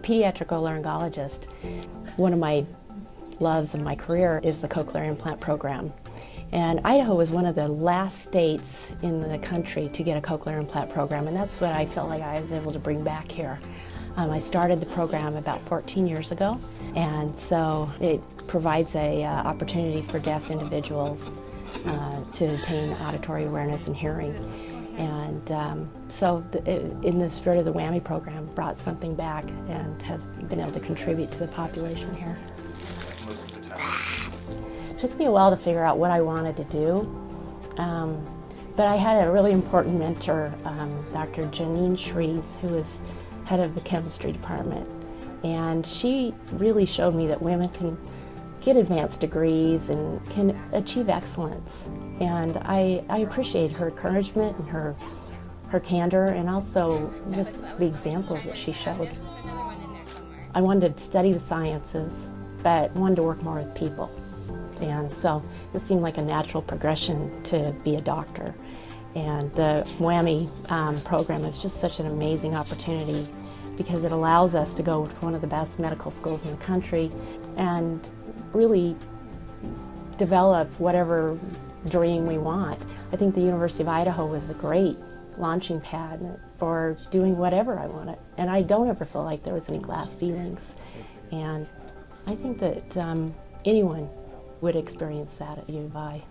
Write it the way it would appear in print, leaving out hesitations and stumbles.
pediatric otolaryngologist, one of my loves of my career is the cochlear implant program. And Idaho was one of the last states in the country to get a cochlear implant program, and that's what I felt like I was able to bring back here. I started the program about 14 years ago, and so it provides a opportunity for deaf individuals to attain auditory awareness and hearing. And so in the spirit of the WWAMI program, brought something back and has been able to contribute to the population here. It took me a while to figure out what I wanted to do, but I had a really important mentor, Dr. Janine Shreves, who was head of the chemistry department, and she really showed me that women can get advanced degrees and can achieve excellence. And I appreciate her encouragement and her candor, and also just the examples that she showed. I wanted to study the sciences, but wanted to work more with people. And so it seemed like a natural progression to be a doctor. And the WWAMI program is just such an amazing opportunity because it allows us to go to one of the best medical schools in the country and really develop whatever dream we want. I think the University of Idaho was a great launching pad for doing whatever I wanted. And I don't ever feel like there was any glass ceilings. And I think that anyone would experience that at U of I.